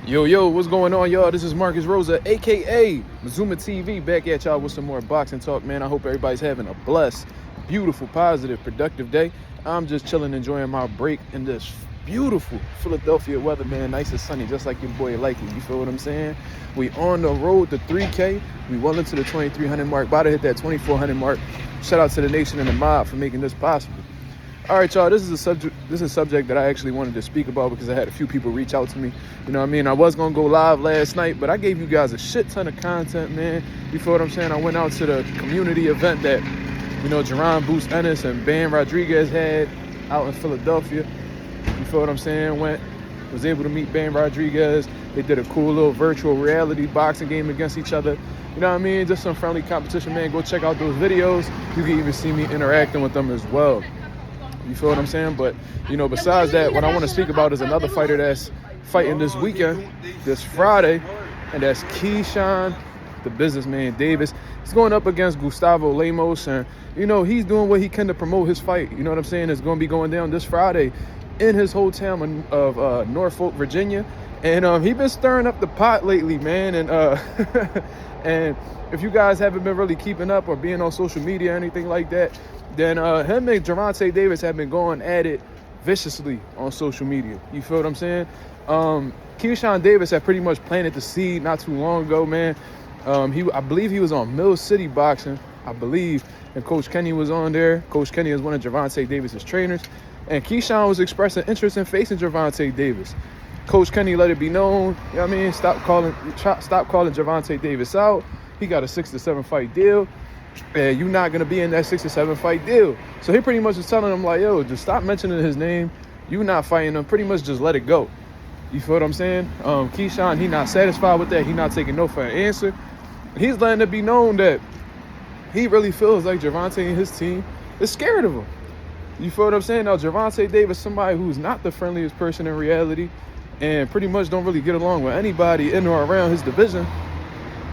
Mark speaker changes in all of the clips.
Speaker 1: Yo, what's going on, y'all? This is Marcus Rosa, a.k.a. Mazuma TV, back at y'all with some more boxing talk, man. I hope everybody's having a blessed, beautiful, positive, productive day. I'm just chilling, enjoying my break in this beautiful Philadelphia weather, man. Nice and sunny, just like your boy likely. You feel what I'm saying? We on the road to 3K. We well into the 2,300 mark, about to hit that 2,400 mark. Shout out to the nation and the mob for making this possible. All right, y'all, this is a subject that I actually wanted to speak about because I had a few people reach out to me. You know what I mean? I was going to go live last night, but I gave you guys a shit ton of content, man. You feel what I'm saying? I went out to the community event that, Jerron Boost Ennis and Bam Rodriguez had out in Philadelphia. You feel what I'm saying? Was able to meet Bam Rodriguez. They did a cool little virtual reality boxing game against each other. You know what I mean? Just some friendly competition, man. Go check out those videos. You can even see me interacting with them as well. You feel what I'm saying? But, besides that, what I want to speak about is another fighter that's fighting this weekend, this Friday, and that's Keyshawn, the businessman Davis. He's going up against Gustavo Lemos, and, he's doing what he can to promote his fight. You know what I'm saying? It's going to be going down this Friday in his hometown of Norfolk, Virginia. And he's been stirring up the pot lately, man. And and if you guys haven't been really keeping up or being on social media or anything like that, then him and Javante Davis have been going at it viciously on social media. You feel what I'm saying? Keyshawn Davis had pretty much planted the seed not too long ago, man. I believe he was on Mill City Boxing, I believe, and Coach Kenny was on there. Coach Kenny is one of Javante Davis's trainers, and Keyshawn was expressing interest in facing Javante Davis. Coach Kenny let it be known, you know what I mean? Stop calling Javante Davis out. He got a 6 to 7 fight deal. And you're not going to be in that 6 to 7 fight deal. So he pretty much was telling him, like, yo, just stop mentioning his name. You're not fighting him. Pretty much just let it go. You feel what I'm saying? Keyshawn, he not satisfied with that. He not taking no for an answer. He's letting it be known that he really feels like Gervonta and his team is scared of him. You feel what I'm saying? Now, Javante Davis, somebody who's not the friendliest person in reality and pretty much don't really get along with anybody in or around his division,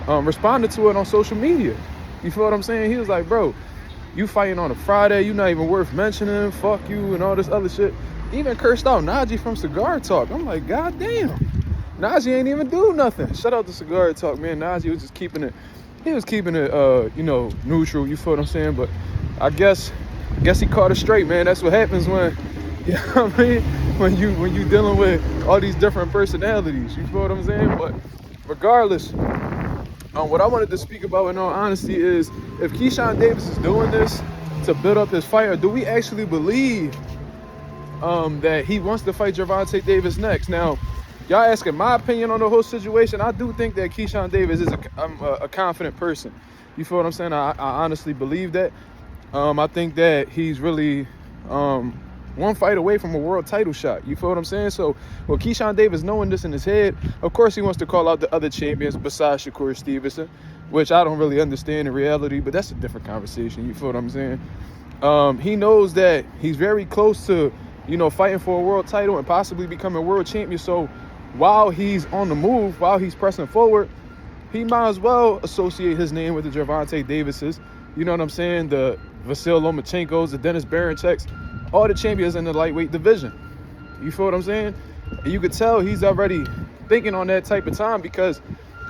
Speaker 1: responded to it on social media. You feel what I'm saying? He was like, bro, you fighting on a Friday, you not even worth mentioning, fuck you, and all this other shit. He even cursed out Najee from Cigar Talk. I'm like, god damn. Najee ain't even do nothing. Shout out to Cigar Talk, man. Najee was just keeping it, neutral, you feel what I'm saying? But I guess he caught it straight, man. That's what happens when, you know what I mean? When you dealing with all these different personalities, you feel what I'm saying? But regardless, what I wanted to speak about in all honesty is if Keyshawn Davis is doing this to build up his fight, or do we actually believe that he wants to fight Javante Davis next? Now, y'all asking my opinion on the whole situation. I do think that Keyshawn Davis is a confident person. You feel what I'm saying? I honestly believe that. I think that he's really one fight away from a world title shot. You feel what I'm saying? So, well, Keyshawn Davis knowing this in his head, of course he wants to call out the other champions besides Shakur Stevenson, which I don't really understand in reality, but that's a different conversation. You feel what I'm saying? He knows that he's very close to, fighting for a world title and possibly becoming a world champion. So while he's on the move, while he's pressing forward, he might as well associate his name with the Javante Davises. You know what I'm saying? The Vasyl Lomachenkos, the Dennis Barancheks, all the champions in the lightweight division. You feel what I'm saying? And you could tell he's already thinking on that type of time because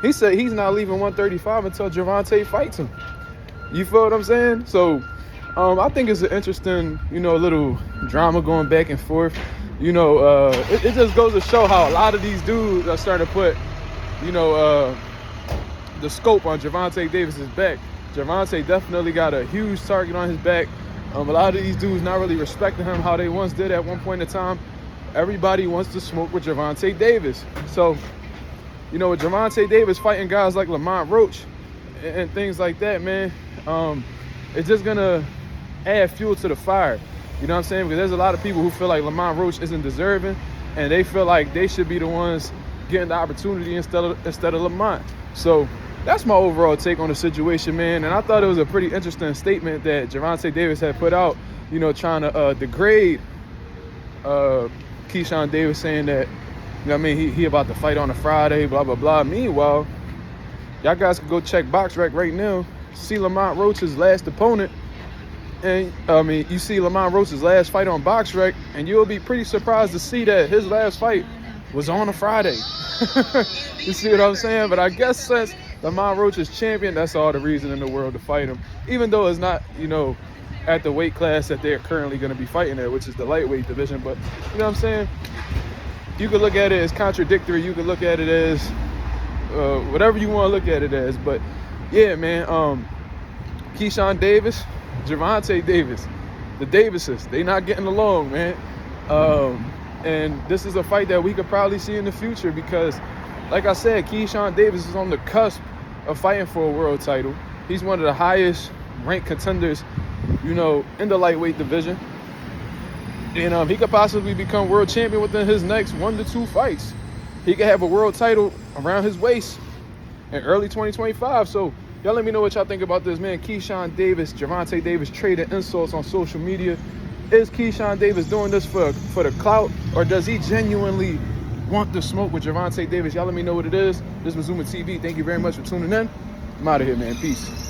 Speaker 1: he said he's not leaving 135 until Gervonta fights him. You feel what I'm saying? So I think it's an interesting, little drama going back and forth. It just goes to show how a lot of these dudes are starting to put, the scope on Javante Davis's back. Javante definitely got a huge target on his back. A lot of these dudes not really respecting him how they once did at one point in time. Everybody wants to smoke with Javante Davis. So, with Javante Davis fighting guys like Lamont Roach and things like that, man, it's just going to add fuel to the fire. You know what I'm saying? Because there's a lot of people who feel like Lamont Roach isn't deserving, and they feel like they should be the ones getting the opportunity instead of Lamont. So that's my overall take on the situation, man. And I thought it was a pretty interesting statement that Javante Davis had put out, trying to degrade Keyshawn Davis, saying that, he about to fight on a Friday, blah, blah, blah. Meanwhile, y'all guys can go check BoxRec right now, see Lamont Roach's last opponent, and, you see Lamont Roach's last fight on BoxRec, and you'll be pretty surprised to see that his last fight was on a Friday. You see what I'm saying? But I guess since Lamont Roach is champion, that's all the reason in the world to fight him. Even though it's not, at the weight class that they're currently going to be fighting at, which is the lightweight division. But, you know what I'm saying? You could look at it as contradictory. You could look at it as whatever you want to look at it as. But, yeah, man, Keyshawn Davis, Javante Davis, the Davises, they not getting along, man. And this is a fight that we could probably see in the future because, like I said, Keyshawn Davis is on the cusp of fighting for a world title. He's one of the highest ranked contenders, in the lightweight division. And he could possibly become world champion within his next 1 to 2 fights. He could have a world title around his waist in early 2025. So y'all let me know what y'all think about this, man. Keyshawn Davis, Javante Davis trading insults on social media. Is Keyshawn Davis doing this for the clout, or does he genuinely want the smoke with Javante Davis? Y'all let me know what it is. This is Mazuma TV. Thank you very much for tuning in. I'm out of here, man. Peace.